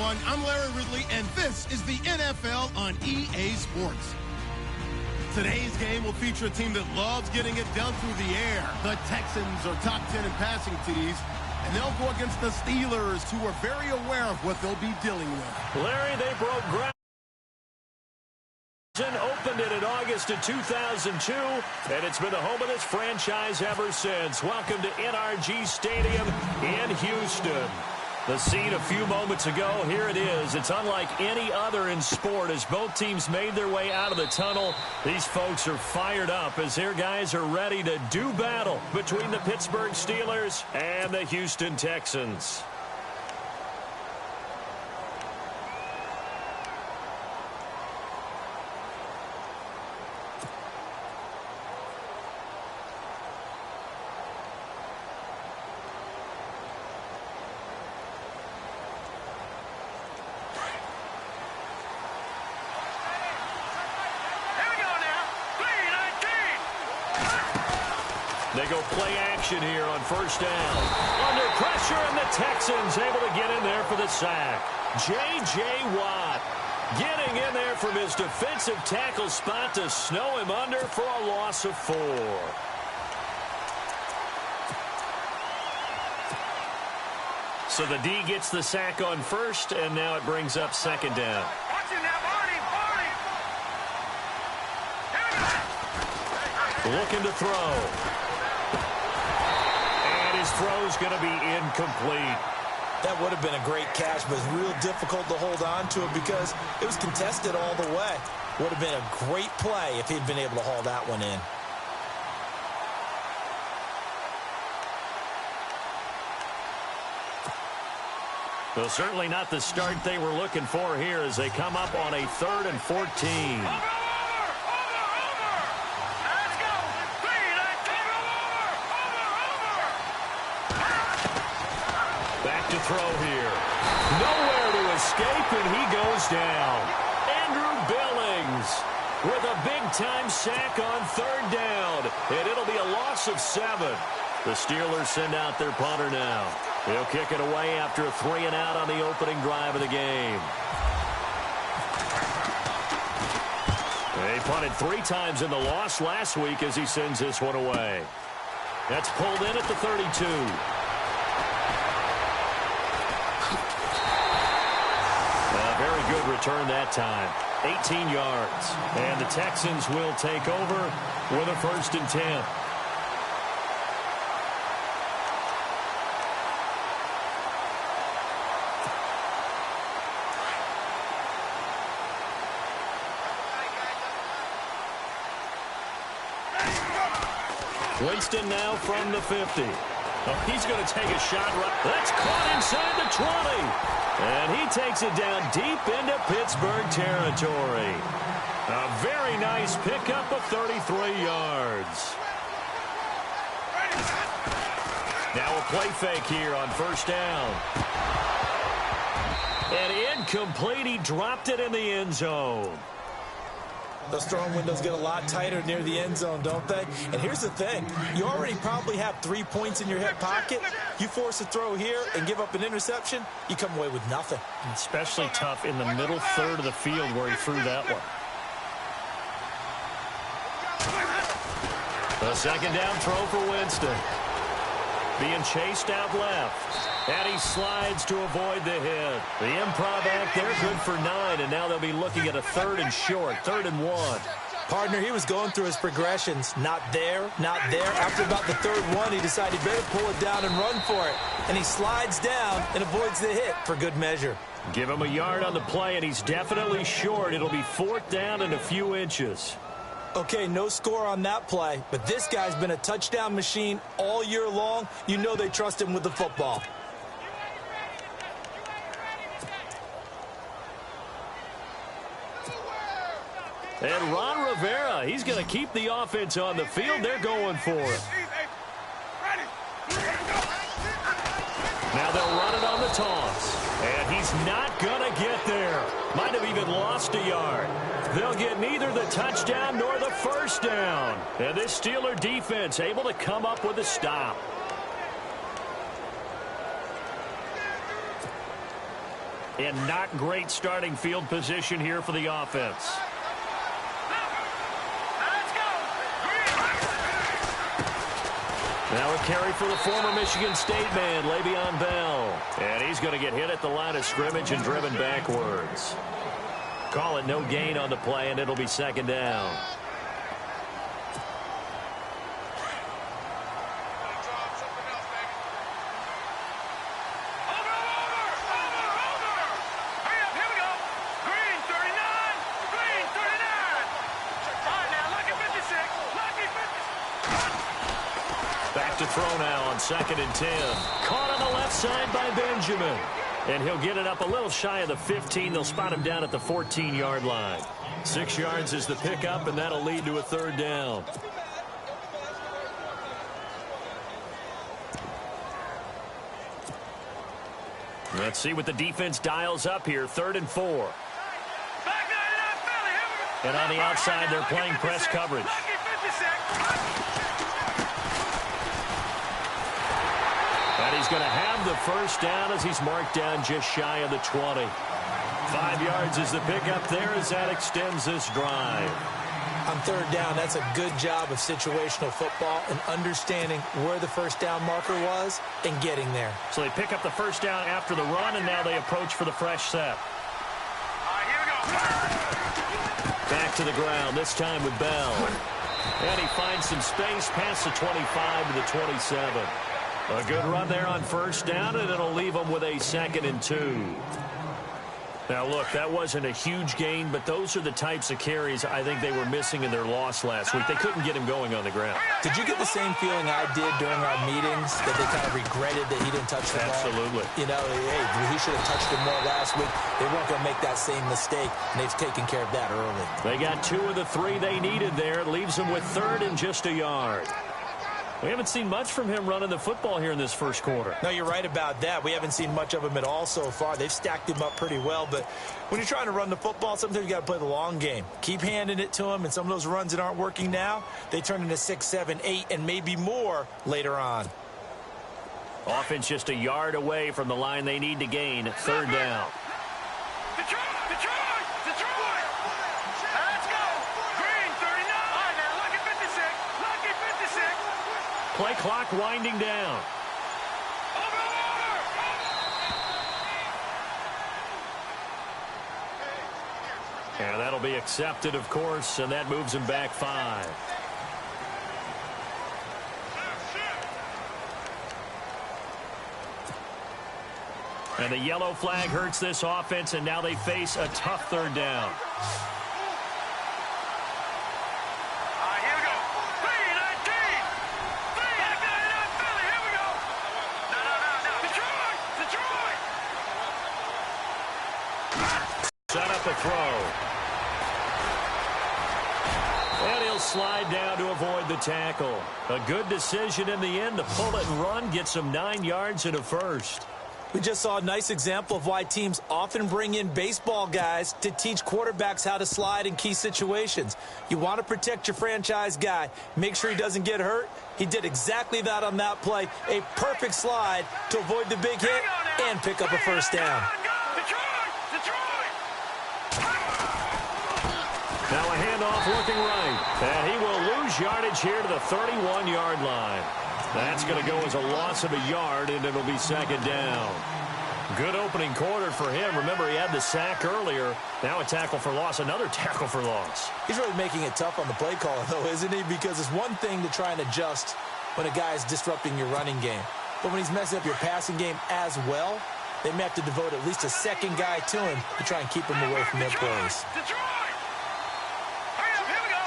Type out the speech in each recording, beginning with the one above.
everyone. I'm Larry Ridley, and this is the NFL on EA Sports. Today's game will feature a team that loves getting it done through the air. The Texans are top 10 in passing TDs, and they'll go against the Steelers, who are very aware of what they'll be dealing with. Larry, they broke ground. Opened it in August of 2002, and it's been the home of this franchise ever since. Welcome to NRG Stadium in Houston. The scene a few moments ago, here it is. It's unlike any other in sport as both teams made their way out of the tunnel. These folks are fired up as their guys are ready to do battle between the Pittsburgh Steelers and the Houston Texans. They go play action here on first down. Under pressure, and the Texans able to get in there for the sack. J.J. Watt getting in there from his defensive tackle spot to snow him under for a loss of 4. So the D gets the sack on first, and now it brings up second down. Looking to throw. His throw's going to be incomplete. That would have been a great catch, but it's real difficult to hold on to it because it was contested all the way. Would have been a great play if he'd been able to haul that one in. Well, certainly not the start they were looking for here as they come up on a 3rd and 14. To throw here. Nowhere to escape, and he goes down. Andrew Billings with a big-time sack on 3rd down, and it'll be a loss of 7. The Steelers send out their punter now. He'll kick it away after a 3-and-out on the opening drive of the game. They punted 3 times in the loss last week as he sends this one away. That's pulled in at the 32. Very good return that time. 18 yards. And the Texans will take over with a 1st and 10. Winston now from the 50. Oh, he's going to take a shot. That's caught inside the 20. And he takes it down deep into Pittsburgh territory. A very nice pickup of 33 yards. Now a play fake here on first down. And incomplete. He dropped it in the end zone. Those throwing windows get a lot tighter near the end zone, don't they? And here's the thing. You already probably have 3 points in your hip pocket. You force a throw here and give up an interception, you come away with nothing. Especially tough in the middle 3rd of the field where he threw that one. The 2nd down throw for Winston. Being chased out left. And he slides to avoid the hit. The improv act there, good for 9, and now they'll be looking at a 3rd and short, 3rd and 1. Partner, he was going through his progressions. Not there, not there. After about the 3rd one, he decided he better pull it down and run for it. And he slides down and avoids the hit for good measure. Give him a yard on the play, and he's definitely short. It'll be 4th down and a few inches. Okay, no score on that play, but this guy's been a touchdown machine all year long. You know they trust him with the football. And Ron Rivera, he's going to keep the offense on the field. They're going for it. Now they'll run it on the toss. And he's not going to get there. Might have even lost a yard. They'll get neither the touchdown nor the 1st down. And this Steeler defense able to come up with a stop. And not great starting field position here for the offense. Now a carry for the former Michigan State man, Le'Veon Bell. And he's going to get hit at the line of scrimmage and driven backwards. Call it no gain on the play, and it'll be second down. Back to throw now on 2nd and 10. Caught on the left side by Benjamin. And he'll get it up a little shy of the 15. They'll spot him down at the 14-yard line. 6 yards is the pickup, and that'll lead to a 3rd down. Let's see what the defense dials up here. 3rd and 4. And on the outside, they're playing press coverage. And he's going to have the 1st down as he's marked down just shy of the 20. 5 yards is the pickup there as that extends this drive. On 3rd down, that's a good job of situational football and understanding where the 1st down marker was and getting there. So they pick up the 1st down after the run, and now they approach for the fresh set. Here we go. Back to the ground, this time with Bell. And he finds some space past the 25 to the 27. A good run there on 1st down, and it'll leave them with a 2nd and 2. Now, look, that wasn't a huge gain, but those are the types of carries I think they were missing in their loss last week. They couldn't get him going on the ground. Did you get the same feeling I did during our meetings, that they kind of regretted that he didn't touch the ball? Absolutely. You know, hey, he should have touched it more last week. They weren't going to make that same mistake, and they've taken care of that early. They got 2 of the 3 they needed there. It leaves them with 3rd and just a yard. We haven't seen much from him running the football here in this 1st quarter. No, you're right about that. We haven't seen much of him at all so far. They've stacked him up pretty well, but when you're trying to run the football, sometimes you got to play the long game. Keep handing it to him, and some of those runs that aren't working now, they turn into 6, 7, 8, and maybe more later on. Offense just a yard away from the line they need to gain. 3rd down. Detroit! Let's go! Green, 39! All right, now, lucky 56! Lucky 56! Play clock winding down. Over! And that'll be accepted, of course, and that moves him back 5. And the yellow flag hurts this offense, and now they face a tough 3rd down. Here we go. 319! 319, Philly, here we go! No. Detroit! Set up a throw. And he'll slide down to avoid the tackle. A good decision in the end to pull it and run, get some 9 yards and a 1st. We just saw a nice example of why teams often bring in baseball guys to teach quarterbacks how to slide in key situations. You want to protect your franchise guy. Make sure he doesn't get hurt. He did exactly that on that play. A perfect slide to avoid the big hit and pick up a 1st down. Detroit! Now a handoff looking right. And he will lose yardage here to the 31-yard line. That's going to go as a loss of a yard, and it'll be 2nd down. Good opening quarter for him. Remember, he had the sack earlier. Now a tackle for loss, another tackle for loss. He's really making it tough on the play caller, though, isn't he? Because it's one thing to try and adjust when a guy is disrupting your running game. But when he's messing up your passing game as well, they may have to devote at least a 2nd guy to him to try and keep him away from their plays. Detroit! Here we go.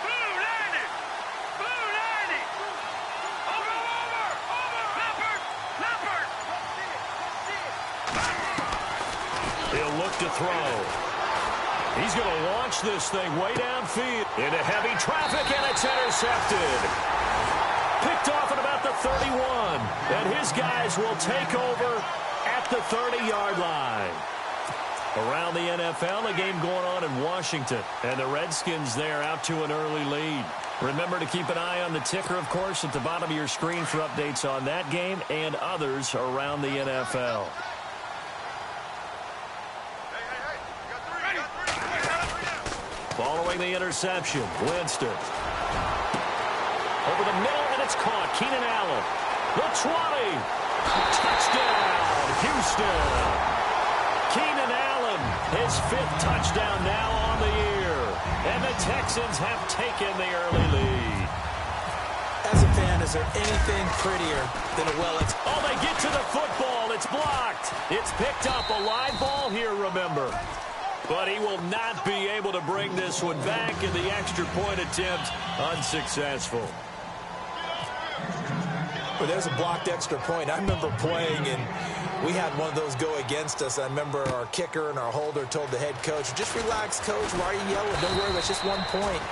Blue 90! Over! Leopard! He'll look to throw. He's going to launch this thing way downfield into heavy traffic, and it's intercepted. Picked off at about the 31, and his guys will take over at the 30-yard line. Around the NFL, a game going on in Washington, and the Redskins there out to an early lead. Remember to keep an eye on the ticker, of course, at the bottom of your screen for updates on that game and others around the NFL. Following the interception, Winston. Over the middle, and it's caught. Keenan Allen. The 20. Touchdown, Houston. Keenan Allen, his 5th touchdown now on the year. And the Texans have taken the early lead. As a fan, is there anything prettier than a Oh, they get to the football. It's blocked. It's picked up. A live ball here, remember. But he will not be able to bring this one back, and the extra point attempt unsuccessful. Well, there's a blocked extra point. I remember playing, and we had one of those go against us. I remember our kicker and our holder told the head coach, just relax, coach. Why are you yelling? Don't worry, it's just 1 point.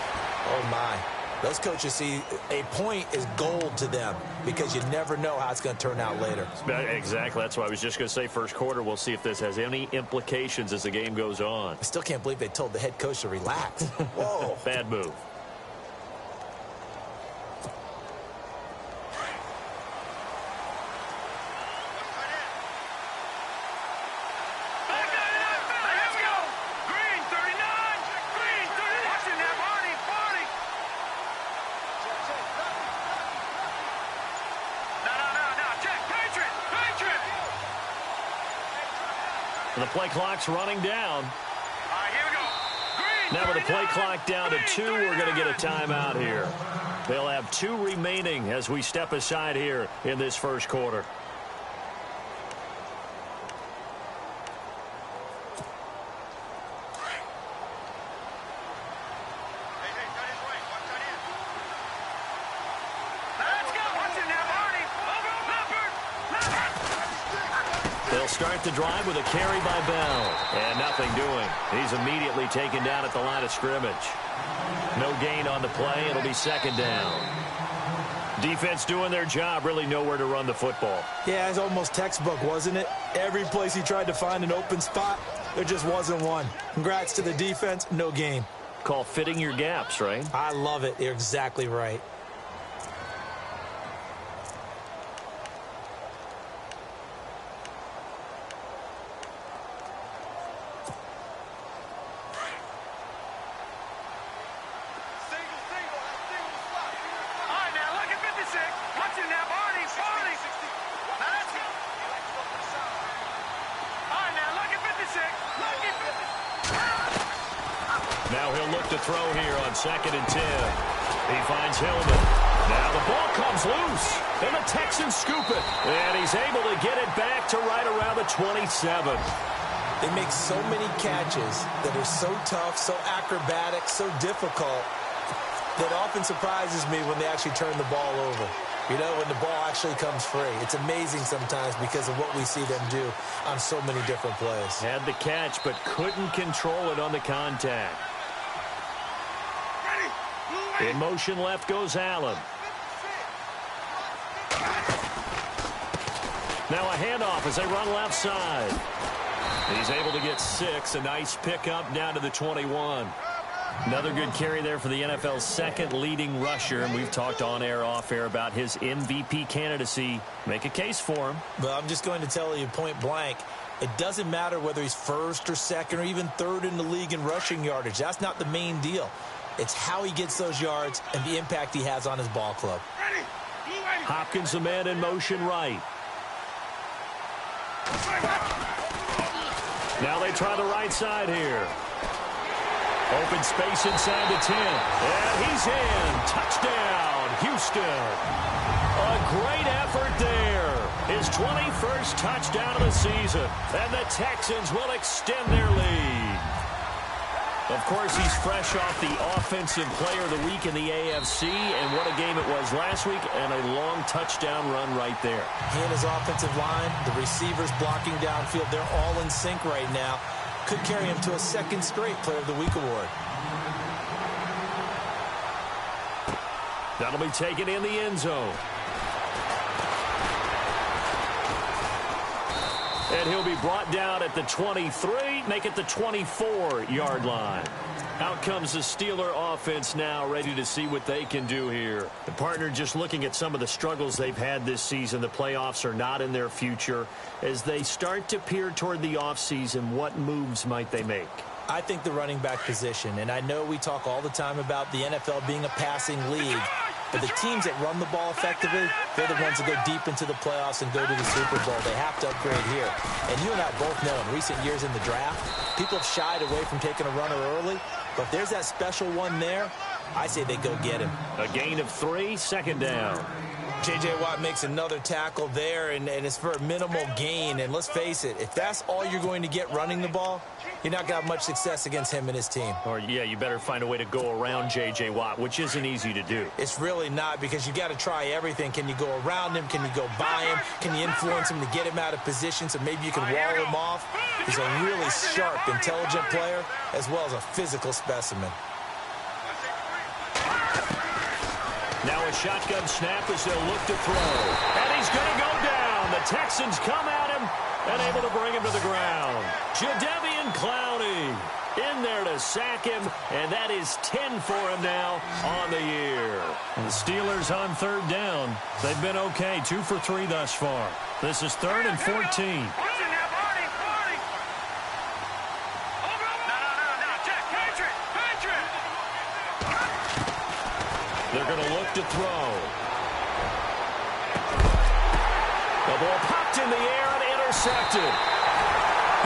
Oh, my. Those coaches see a point is gold to them because you never know how it's going to turn out later. Exactly. That's why I was just going to say first quarter. We'll see if this has any implications as the game goes on. I still can't believe they told the head coach to relax. Whoa. Bad move. The play clock's running down. Here we go. Now with the play clock down to 2, we're going to get a timeout here. They'll have 2 remaining as we step aside here in this first quarter. Start the drive with a carry by Bell. And nothing doing. He's immediately taken down at the line of scrimmage. No gain on the play. It'll be second down. Defense doing their job. Really nowhere to run the football. Yeah, it's almost textbook, wasn't it? Every place he tried to find an open spot, there just wasn't one. Congrats to the defense. No gain. Call fitting your gaps, right? I love it. You're exactly right. Now he'll look to throw here on 2nd and 10. He finds Hillman. Now the ball comes loose, and the Texans scoop it. And he's able to get it back to right around the 27. They make so many catches that are so tough, so acrobatic, so difficult, that often surprises me when they actually turn the ball over. You know, when the ball actually comes free. It's amazing sometimes because of what we see them do on so many different plays. Had the catch, but couldn't control it on the contact. In motion left goes Allen. Now a handoff as they run left side. He's able to get 6. A nice pickup down to the 21. Another good carry there for the NFL's 2nd leading rusher, and we've talked on air, off air about his MVP candidacy. Make a case for him. Well, I'm just going to tell you point blank, it doesn't matter whether he's 1st or 2nd or even 3rd in the league in rushing yardage. That's not the main deal. It's how he gets those yards and the impact he has on his ball club. Hopkins, the man in motion right. Now they try the right side here. Open space inside the 10. And he's in. Touchdown, Houston. A great effort there. His 21st touchdown of the season. And the Texans will extend their lead. Of course, he's fresh off the Offensive Player of the Week in the AFC. And what a game it was last week. And a long touchdown run right there. He and his offensive line, the receivers blocking downfield, they're all in sync right now. Could carry him to a 2nd straight Player of the Week award. That'll be taken in the end zone. And he'll be brought down at the 23, make it the 24-yard line. Out comes the Steeler offense now, ready to see what they can do here. The partner just looking at some of the struggles they've had this season. The playoffs are not in their future. As they start to peer toward the offseason, what moves might they make? I think the running back position, and I know we talk all the time about the NFL being a passing league, but the teams that run the ball effectively, they're the ones that go deep into the playoffs and go to the Super Bowl. They have to upgrade here. And you and I both know in recent years in the draft, people have shied away from taking a runner early, but if there's that special one there, I say they go get him. A gain of 3, second down. J.J. Watt makes another tackle there, and it's for a minimal gain. And let's face it, if that's all you're going to get running the ball, you're not going to have much success against him and his team. Or, yeah, you better find a way to go around J.J. Watt, which isn't easy to do. It's really not, because you got to try everything. Can you go around him? Can you go by him? Can you influence him to get him out of position so maybe you can wall him off? He's a really sharp, intelligent player, as well as a physical specimen. Now a shotgun snap as they'll look to throw. And he's going to go down. The Texans come at him and able to bring him to the ground. Jadeveon Clowney in there to sack him, and that is 10 for him now on the year. The Steelers on third down. They've been okay, 2 for 3 thus far. This is 3rd and 14. They're going to look to throw. The ball popped in the air and intercepted.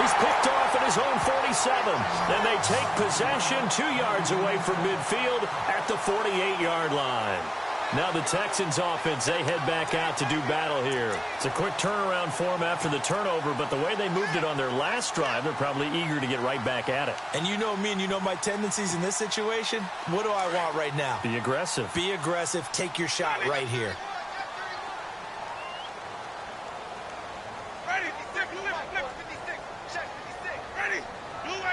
He's picked off at his own 47. Then they take possession 2 yards away from midfield at the 48-yard line. Now the Texans offense, they head back out to do battle here. It's a quick turnaround for them after the turnover, but the way they moved it on their last drive, they're probably eager to get right back at it. And you know me and you know my tendencies in this situation. What do I want right now? Be aggressive. Be aggressive. Take your shot right here. Ready, 56, check 56, ready, blue 80.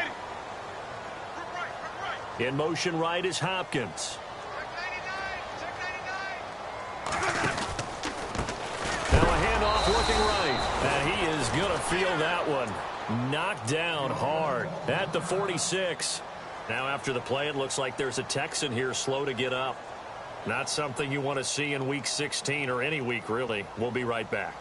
Right. In motion right is Hopkins. Now a handoff looking right. And he is going to feel that one. Knocked down hard at the 46. Now after the play, it looks like there's a Texan here slow to get up. Not something you want to see in Week 16 or any week, really. We'll be right back.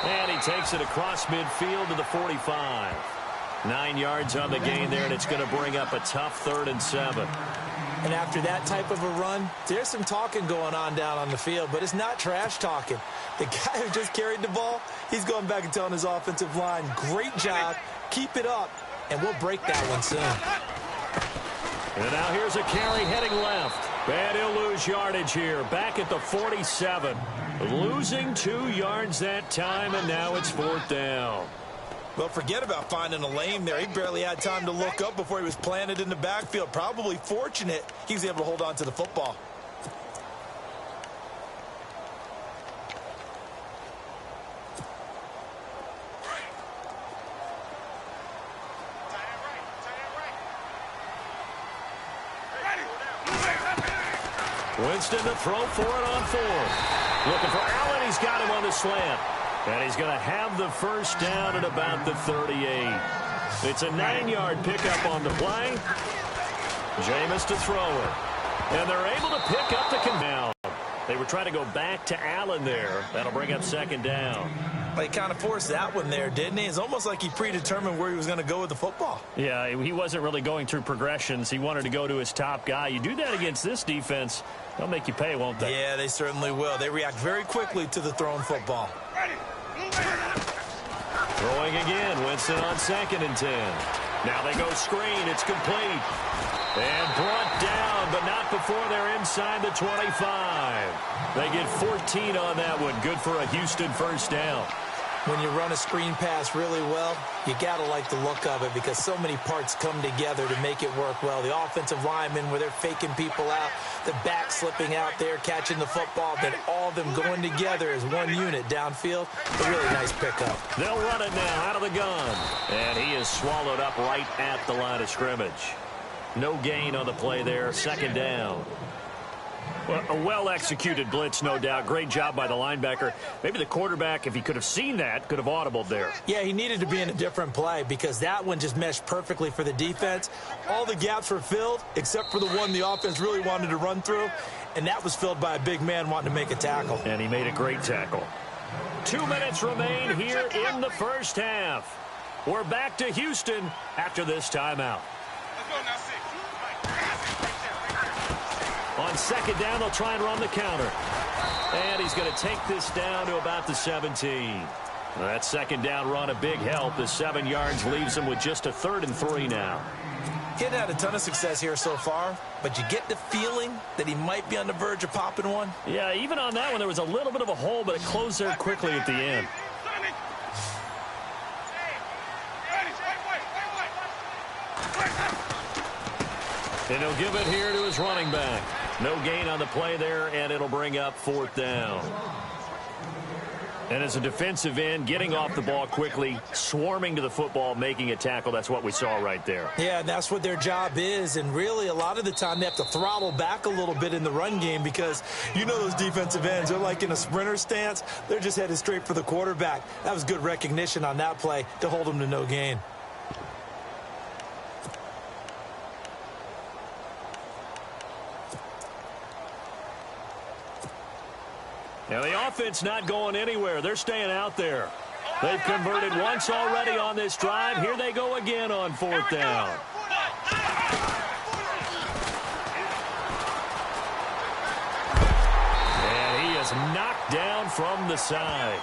And he takes it across midfield to the 45. 9 yards on the gain there, and it's going to bring up a tough 3rd and 7. And after that type of a run, there's some talking going on down on the field, but it's not trash talking. The guy who just carried the ball, he's going back and telling his offensive line, great job, keep it up, and we'll break that one soon. And now here's a carry heading left. And he'll lose yardage here, back at the 47. Losing 2 yards that time, and now it's 4th down. Well, forget about finding a lane there. He barely had time to look up before he was planted in the backfield. Probably fortunate he was able to hold on to the football. Winston to throw for it on 4th. Looking for Allen. He's got him on the slant. And he's going to have the first down at about the 38. It's a 9-yard pickup on the play. Jameis to throw it. And they're able to pick up the down. They were trying to go back to Allen there. That'll bring up 2nd down. Well, he kind of forced that one there, didn't he? It's almost like he predetermined where he was going to go with the football. Yeah, he wasn't really going through progressions. He wanted to go to his top guy. You do that against this defense, they'll make you pay, won't they? Yeah, they certainly will. They react very quickly to the thrown football. Throwing again, Winston on 2nd and 10. Now they go screen, it's complete. And brought down, but not before they're inside the 25. They get 14 on that one. Good for a Houston first down. When you run a screen pass really well, you got to like the look of it because so many parts come together to make it work well. The offensive linemen where they're faking people out, the back slipping out there, catching the football, then all of them going together as one unit downfield. A really nice pickup. They'll run it now out of the gun. And he is swallowed up right at the line of scrimmage. No gain on the play there, 2nd down. Well, a well-executed blitz, no doubt. Great job by the linebacker. Maybe the quarterback, if he could have seen that, could have audibled there. Yeah, he needed to be in a different play because that one just meshed perfectly for the defense. All the gaps were filled except for the one the offense really wanted to run through, and that was filled by a big man wanting to make a tackle. And he made a great tackle. 2 minutes remain here in the first half. We're back to Houston after this timeout. Let's go now, 6. On second down, they'll try and run the counter. And he's going to take this down to about the 17. That second down run, a big help. The 7 yards leaves him with just a 3rd and 3 now. He hadn't had a ton of success here so far, but you get the feeling that he might be on the verge of popping one. Yeah, even on that one, there was a little bit of a hole, but it closed there quickly at the end. And he'll give it here to his running back. No gain on the play there, and it'll bring up 4th down. And as a defensive end, getting off the ball quickly, swarming to the football, making a tackle, that's what we saw right there. Yeah, and that's what their job is, and really a lot of the time they have to throttle back a little bit in the run game because you know those defensive ends, they're like in a sprinter stance. They're just headed straight for the quarterback. That was good recognition on that play to hold them to no gain. Now, the offense not going anywhere. They're staying out there. They've converted once already on this drive. Here they go again on 4th down. And he is knocked down from the side.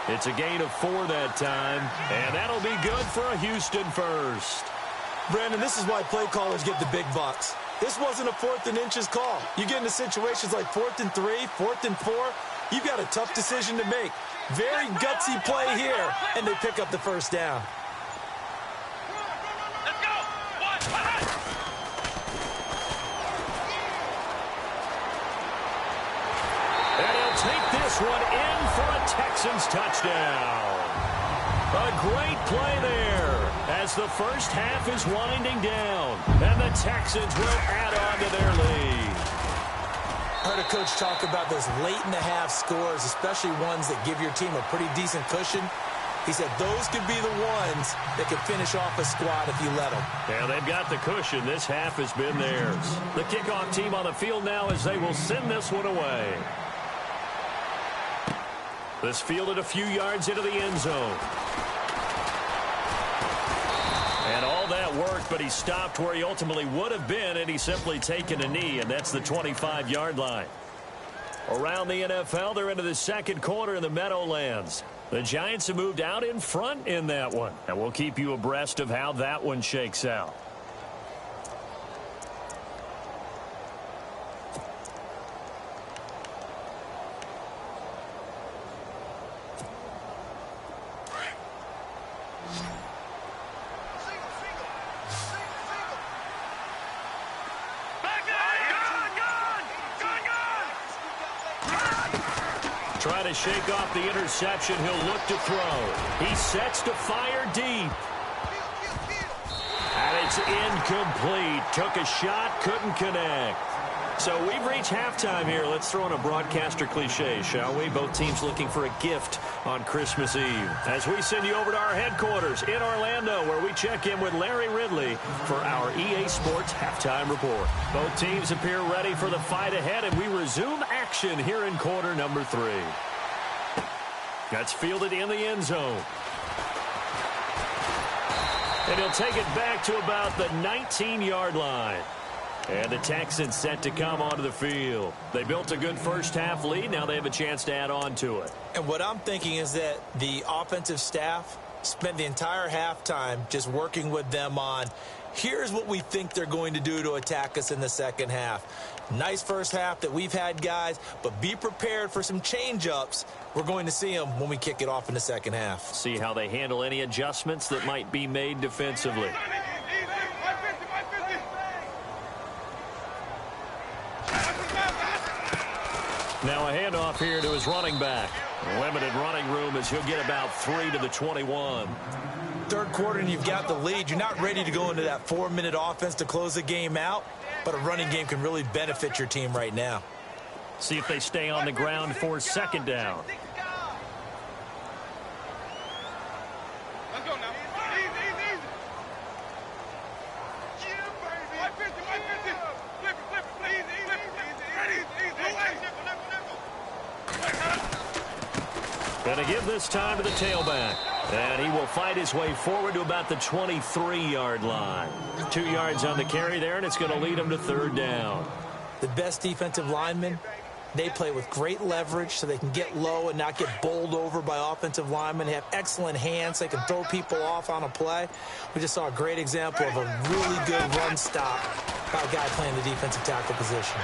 It's a gain of 4 that time, and that'll be good for a Houston first. Brandon, this is why play callers get the big bucks. This wasn't a 4th and inches call. You get into situations like 4th and 3, 4th and 4. You've got a tough decision to make. Very gutsy play here, and they pick up the 1st down. Let's go. And he'll take this one in for a Texans touchdown. A great play there as the first half is winding down, and the Texans will add on to their lead. I heard a coach talk about those late-in-the-half scores, especially ones that give your team a pretty decent cushion. He said those could be the ones that could finish off a squad if you let them. Yeah, they've got the cushion. This half has been theirs. The kickoff team on the field now as they will send this one away. This fielded a few yards into the end zone. And all that worked, but he stopped where he ultimately would have been, and he's simply taken a knee, and that's the 25-yard line. Around the NFL, they're into the second quarter in the Meadowlands. The Giants have moved out in front in that one, and we'll keep you abreast of how that one shakes out. Trying to shake off the interception. He'll look to throw. He sets to fire deep. And it's incomplete. Took a shot, couldn't connect. So we've reached halftime here. Let's throw in a broadcaster cliche, shall we? Both teams looking for a gift on Christmas Eve. As we send you over to our headquarters in Orlando, where we check in with Larry Ridley for our EA Sports Halftime Report. Both teams appear ready for the fight ahead, and we resume action here in quarter number 3. That's fielded in the end zone. And he'll take it back to about the 19-yard line. And the Texans set to come onto the field. They built a good first-half lead. Now they have a chance to add on to it. And what I'm thinking is that the offensive staff spent the entire halftime just working with them on, here's what we think they're going to do to attack us in the second half. Nice first half that we've had, guys, but be prepared for some change-ups. We're going to see them when we kick it off in the second half. See how they handle any adjustments that might be made defensively. Now a handoff here to his running back. Limited running room as he'll get about 3 to the 21. Third quarter and you've got the lead. You're not ready to go into that 4-minute offense to close the game out, but a running game can really benefit your team right now. See if they stay on the ground for second down. Let's go now. Easy, easy, easy. Yeah, baby. 150, 150. Flip it, flip it. Easy, easy, easy, easy. Going to give this time to the tailback. And he will fight his way forward to about the 23-yard line. 2 yards on the carry there, and it's going to lead him to third down. The best defensive linemen, they play with great leverage so they can get low and not get bowled over by offensive linemen. They have excellent hands. They can throw people off on a play. We just saw a great example of a really good run stop by a guy playing the defensive tackle position.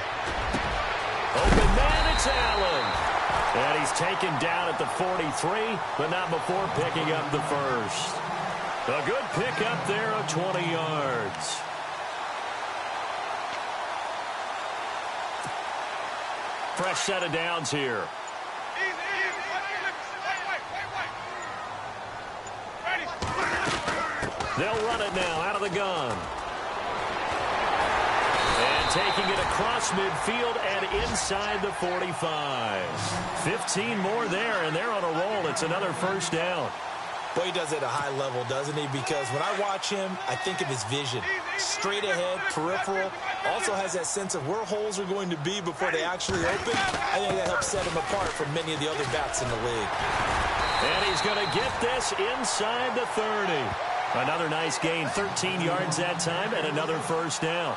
Open man, it's Allen. And he's taken down at the 43, but not before picking up the first. A good pickup there of 20 yards. Fresh set of downs here. They'll run it now out of the gun. And taking it across midfield and inside the 45. 15 more there, and they're on a roll. It's another first down. Boy, he does it at a high level, doesn't he? Because when I watch him, I think of his vision. Straight ahead, peripheral. Also has that sense of where holes are going to be before they actually open. I think that helps set him apart from many of the other backs in the league. And he's going to get this inside the 30. Another nice gain, 13 yards that time, and another first down.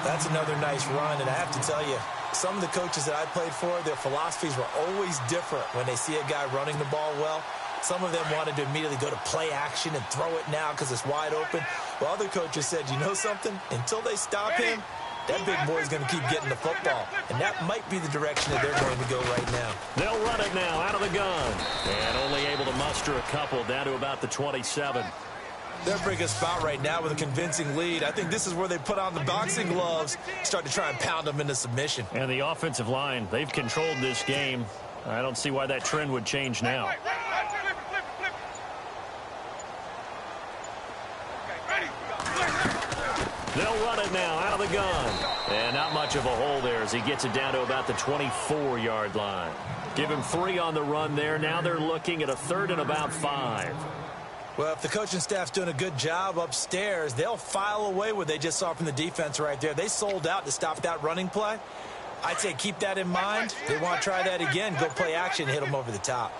That's another nice run, and I have to tell you, some of the coaches that I played for, their philosophies were always different when they see a guy running the ball well. Some of them wanted to immediately go to play action and throw it now because it's wide open. Well, other coaches said, you know something? Until they stop him, that big boy is going to keep getting the football. And that might be the direction that they're going to go right now. They'll run it now out of the gun. And only able to muster a couple down to about the 27. They're a pretty good spot right now with a convincing lead. I think this is where they put on the boxing gloves, start to try and pound them into submission. And the offensive line, they've controlled this game. I don't see why that trend would change now. They'll run it now out of the gun. And not much of a hole there as he gets it down to about the 24-yard line. Give him 3 on the run there. Now they're looking at a third and about 5. Well, if the coaching staff's doing a good job upstairs, they'll file away what they just saw from the defense right there. They sold out to stop that running play. I'd say keep that in mind. They want to try that again. Go play action, hit them over the top.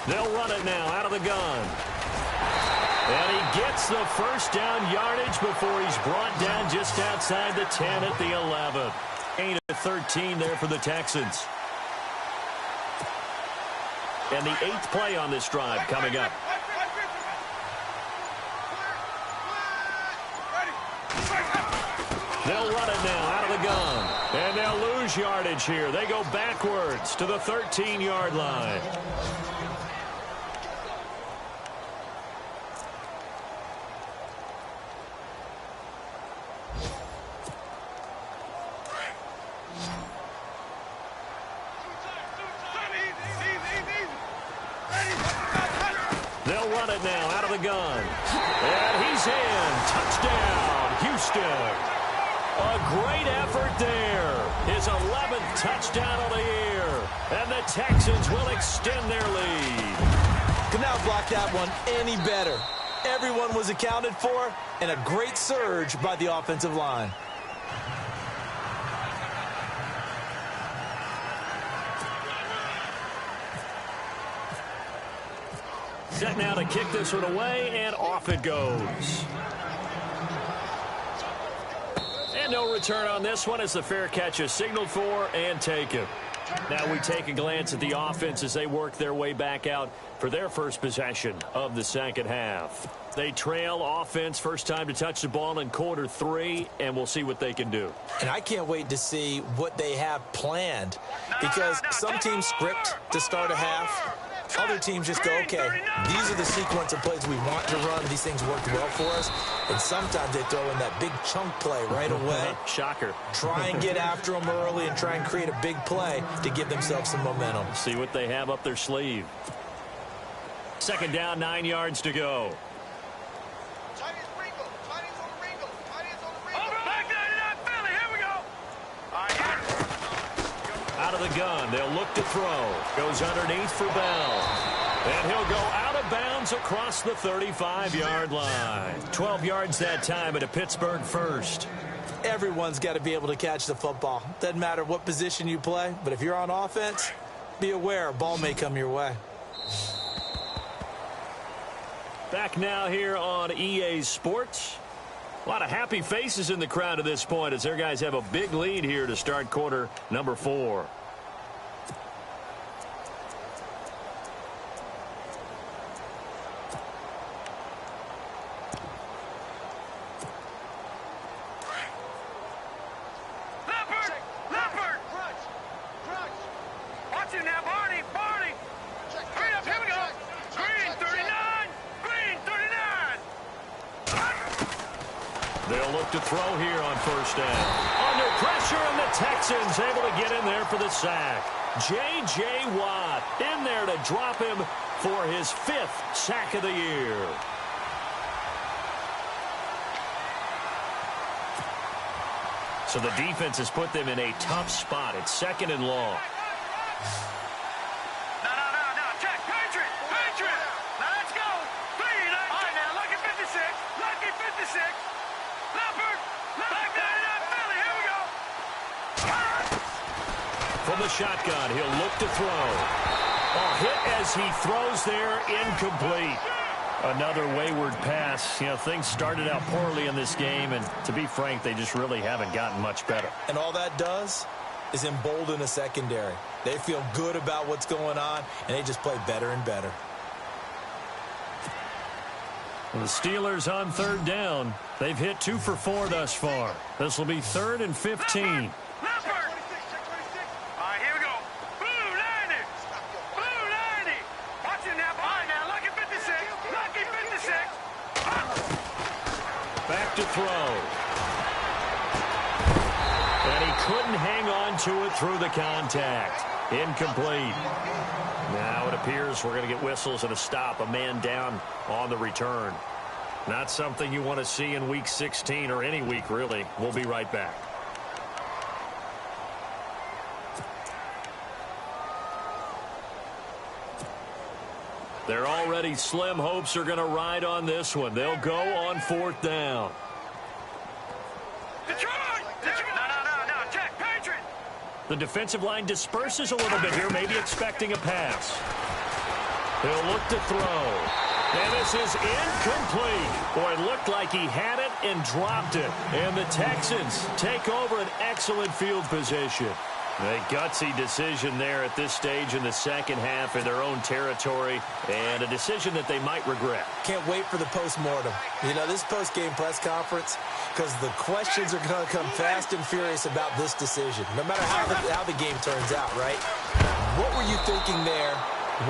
They'll run it now out of the gun. And he gets the first down yardage before he's brought down just outside the 10 at the 11. 8-13 there for the Texans. And the 8th play on this drive coming up. They'll run it now out of the gun. And they'll lose yardage here. They go backwards to the 13-yard line. They'll run it now out of the gun. And he's in. Touchdown, Houston. A great effort there. His 11th touchdown of the year. And the Texans will extend their lead. Could not block that one any better. Everyone was accounted for, and a great surge by the offensive line. Set now to kick this one away, and off it goes. And no return on this one as the fair catch is signaled for and taken. Now we take a glance at the offense as they work their way back out for their first possession of the second half. They trail offense, first time to touch the ball in quarter 3, and we'll see what they can do. And I can't wait to see what they have planned, because some teams script to start a half. Other teams just go, okay, these are the sequence of plays we want to run. These things worked well for us. And sometimes they throw in that big chunk play right away. Shocker. Try and get after them early and try and create a big play to give themselves some momentum. See what they have up their sleeve. Second down, 9 yards to go. Back 99 Philly, here we go. out of the gun. They'll look to throw. Goes underneath for Bell. And he'll go out of bounds across the 35-yard line. 12 yards that time at a Pittsburgh first. Everyone's got to be able to catch the football. Doesn't matter what position you play, but if you're on offense, be aware a ball may come your way. Back now here on EA Sports. A lot of happy faces in the crowd at this point as their guys have a big lead here to start quarter number 4. They'll look to throw here on first down. Under pressure, and the Texans able to get in there for the sack. J.J. Watt in there to drop him for his 5th sack of the year. So the defense has put them in a tough spot. It's 2nd and long. From the shotgun, he'll look to throw. A hit as he throws there, incomplete. Another wayward pass. You know, things started out poorly in this game, and to be frank, they just really haven't gotten much better. And all that does is embolden a secondary. They feel good about what's going on, and they just play better and better. The Steelers on 3rd down. They've hit 2 for 4 thus far. This will be 3rd and 15. Back to throw. And he couldn't hang on to it through the contact. Incomplete. Now it appears we're going to get whistles and a stop. A man down on the return. Not something you want to see in Week 16 or any week, really. We'll be right back. They're already slim hopes are going to ride on this one. They'll go on 4th down. The defensive line disperses a little bit here, maybe expecting a pass. He'll look to throw. And this is incomplete. Boy, it looked like he had it and dropped it. And the Texans take over an excellent field position. A gutsy decision there at this stage in the second half in their own territory, and a decision that they might regret. Can't wait for the postmortem. You know, this post-game press conference, because the questions are going to come fast and furious about this decision, no matter how the game turns out, right? What were you thinking there?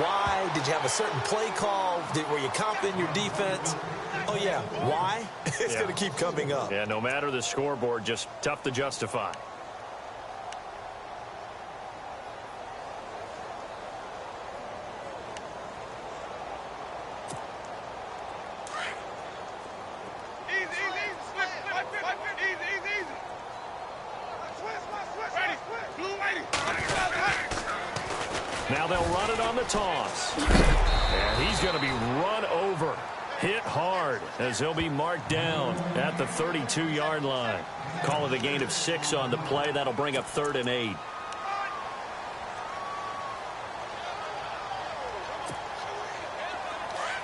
Why? Did you have a certain play call? Were you confident in your defense? Oh, yeah. Why? It's going to keep coming up. Yeah, no matter the scoreboard, just tough to justify. Now they'll run it on the toss. And he's going to be run over. Hit hard as he'll be marked down at the 32-yard line. Call it a gain of 6 on the play. That'll bring up 3rd and 8.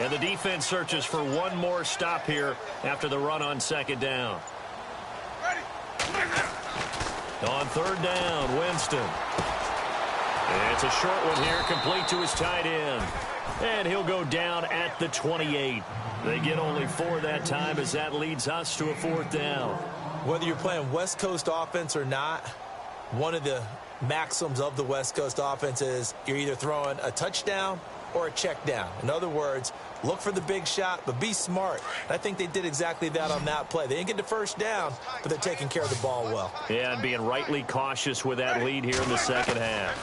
And the defense searches for one more stop here after the run on 2nd down. On 3rd down, Winston. It's a short one here, complete to his tight end. And he'll go down at the 28. They get only 4 that time as that leads us to a 4th down. Whether you're playing West Coast offense or not, one of the maxims of the West Coast offense is you're either throwing a touchdown or a check down. In other words, look for the big shot, but be smart. I think they did exactly that on that play. They didn't get the first down, but they're taking care of the ball well. Yeah, and being rightly cautious with that lead here in the second half.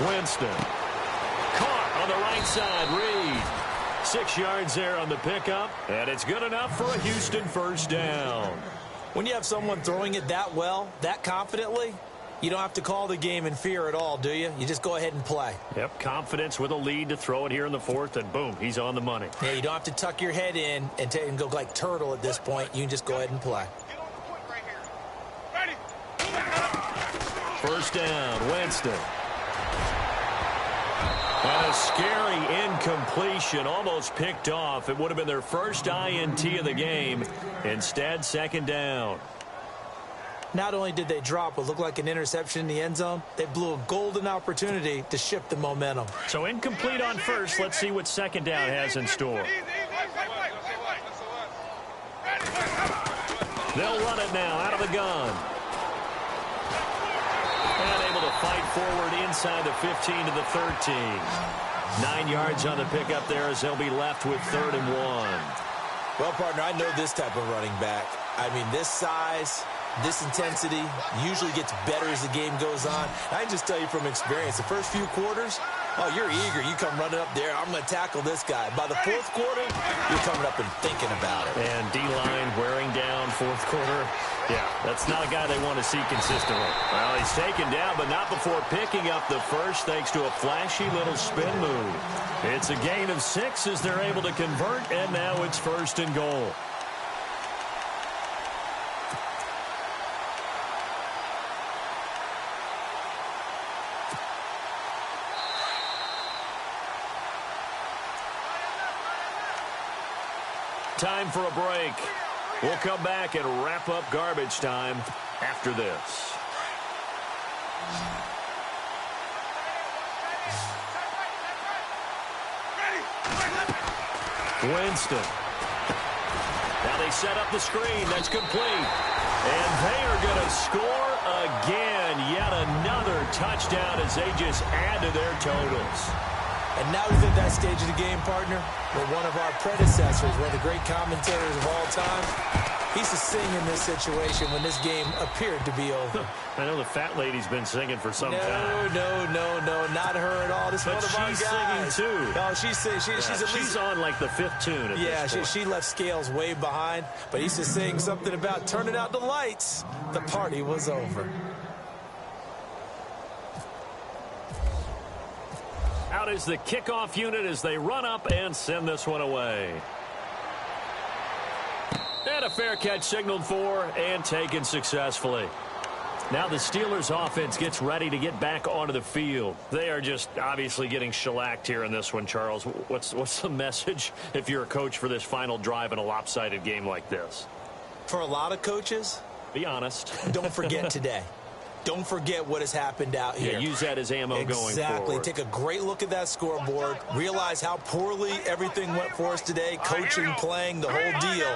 Winston. Caught on the right side. Reed. 6 yards there on the pickup, and it's good enough for a Houston first down. When you have someone throwing it that well, that confidently, You don't have to call the game in fear at all, do you? You just go ahead and play. Yep, confidence with a lead to throw it here in the fourth, and boom, he's on the money. Yeah, you don't have to tuck your head in and go like turtle at this point. You can just go ahead and play. First down, Winston. And a scary incompletion, almost picked off. It would have been their first INT of the game. Instead, second down. Not only did they drop what looked like an interception in the end zone, they blew a golden opportunity to shift the momentum. So incomplete on first. Let's see what second down has in store. They'll run it now out of the gun. And able to fight forward inside the 15 to the 13. 9 yards on the pickup there as they'll be left with 3rd and 1. Well, partner, I know this type of running back. I mean, this size, this intensity usually gets better as the game goes on. I can just tell you from experience, the first few quarters, oh, you're eager. You come running up there. I'm going to tackle this guy. By the fourth quarter, you're coming up and thinking about it. And D-line wearing down fourth quarter. Yeah, that's not a guy they want to see consistently. Well, he's taken down, but not before picking up the first thanks to a flashy little spin move. It's a gain of 6 as they're able to convert, and now it's 1st and goal. Time for a break. We'll come back and wrap up garbage time after this. Winston. Now they set up the screen. That's complete. And they are going to score again. Yet another touchdown as they just add to their totals. And now he's at that stage of the game, partner, where one of our predecessors, one of the great commentators of all time, he used to sing in this situation when this game appeared to be over. I know the fat lady's been singing for some time. No, not her at all. This is one of our guys. She's singing too. Oh, she's on like the 5th tune at this point. She left Scales way behind, but he used to sing something about turning out the lights. The party was over. Out is the kickoff unit as they run up and send this one away. And a fair catch signaled for and taken successfully. Now the Steelers offense gets ready to get back onto the field. They are just obviously getting shellacked here in this one, Charles. What's the message if you're a coach for this final drive in a lopsided game like this? For a lot of coaches, be honest. Don't forget today. Don't forget what has happened out here. Yeah, use that as ammo going forward. Exactly. Take a great look at that scoreboard. Realize how poorly everything went for us today. Coaching, playing, the whole deal.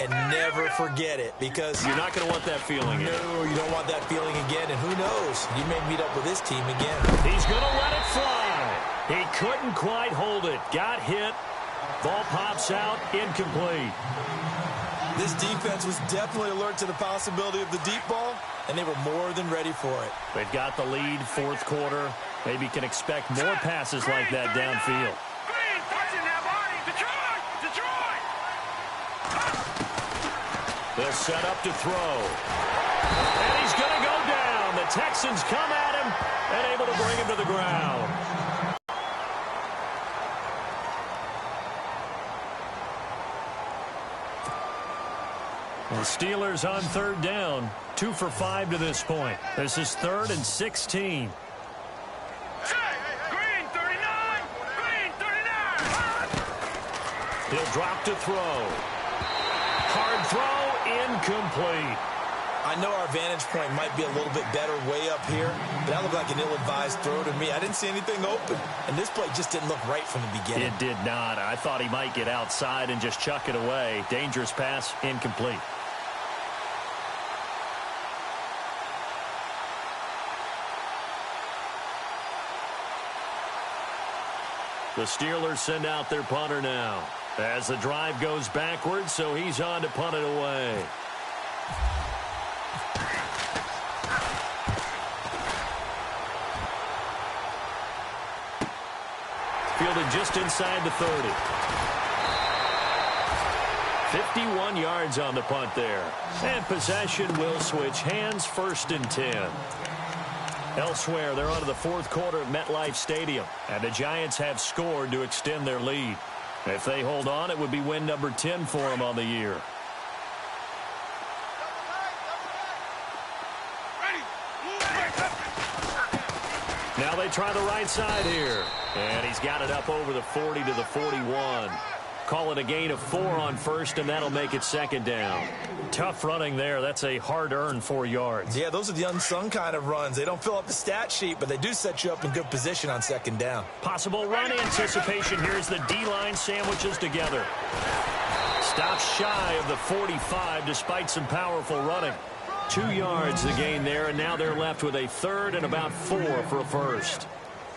And never forget it, because you're not going to want that feeling again. No, you don't want that feeling again. And who knows? You may meet up with this team again. He's going to let it fly. He couldn't quite hold it. Got hit. Ball pops out. Incomplete. This defense was definitely alert to the possibility of the deep ball, and they were more than ready for it. They've got the lead, fourth quarter. Maybe can expect more passes like that downfield. They'll set up to throw. And he's going to go down. The Texans come at him and able to bring him to the ground. The Steelers on 3rd down. 2 for 5 to this point. This is 3rd and 16. Green 39. Green 39. He'll drop to throw. Hard throw, incomplete. I know our vantage point might be a little bit better way up here, but that looked like an ill-advised throw to me. I didn't see anything open, and this play just didn't look right from the beginning. It did not. I thought he might get outside and just chuck it away. Dangerous pass, incomplete. The Steelers send out their punter now as the drive goes backwards, so he's on to punt it away. Fielded just inside the 30. 51 yards on the punt there. And possession will switch hands, 1st and 10. Elsewhere, they're on to the 4th quarter at MetLife Stadium. And the Giants have scored to extend their lead. If they hold on, it would be win number 10 for them on the year. Now they try the right side here. And he's got it up over the 40 to the 41. Call it a gain of 4 on 1st, and that'll make it 2nd down. Tough running there. That's a hard-earned 4 yards. Yeah, those are the unsung kind of runs. They don't fill up the stat sheet, but they do set you up in good position on 2nd down. Possible run anticipation. Here's the D-line sandwiches together. Stops shy of the 45 despite some powerful running. 2 yards the gain there, and now they're left with a 3rd and about 4 for a 1st.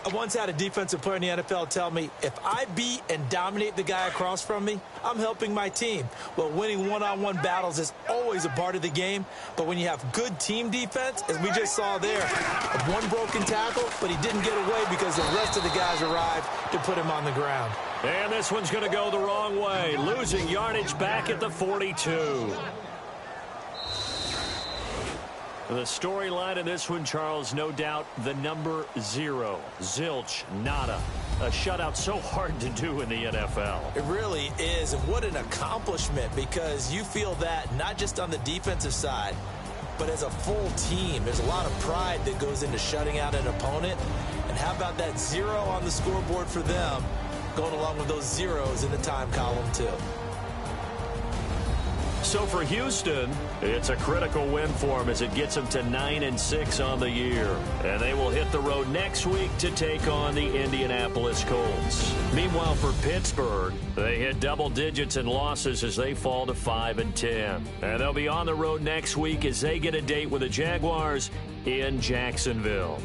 I once had a defensive player in the NFL tell me, if I beat and dominate the guy across from me, I'm helping my team. Well, winning one-on-one battles is always a part of the game, but when you have good team defense, as we just saw there, one broken tackle, but he didn't get away because the rest of the guys arrived to put him on the ground. And this one's going to go the wrong way, losing yardage back at the 42. The storyline in this one, Charles, no doubt the number 0. Zilch, nada. A shutout so hard to do in the NFL. It really is, and what an accomplishment, because you feel that not just on the defensive side, but as a full team. There's a lot of pride that goes into shutting out an opponent. And how about that 0 on the scoreboard for them, going along with those zeros in the time column too. So for Houston, it's a critical win for them as it gets them to 9-6 on the year. And they will hit the road next week to take on the Indianapolis Colts. Meanwhile, for Pittsburgh, they hit double digits in losses as they fall to 5-10. And they'll be on the road next week as they get a date with the Jaguars in Jacksonville.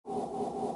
You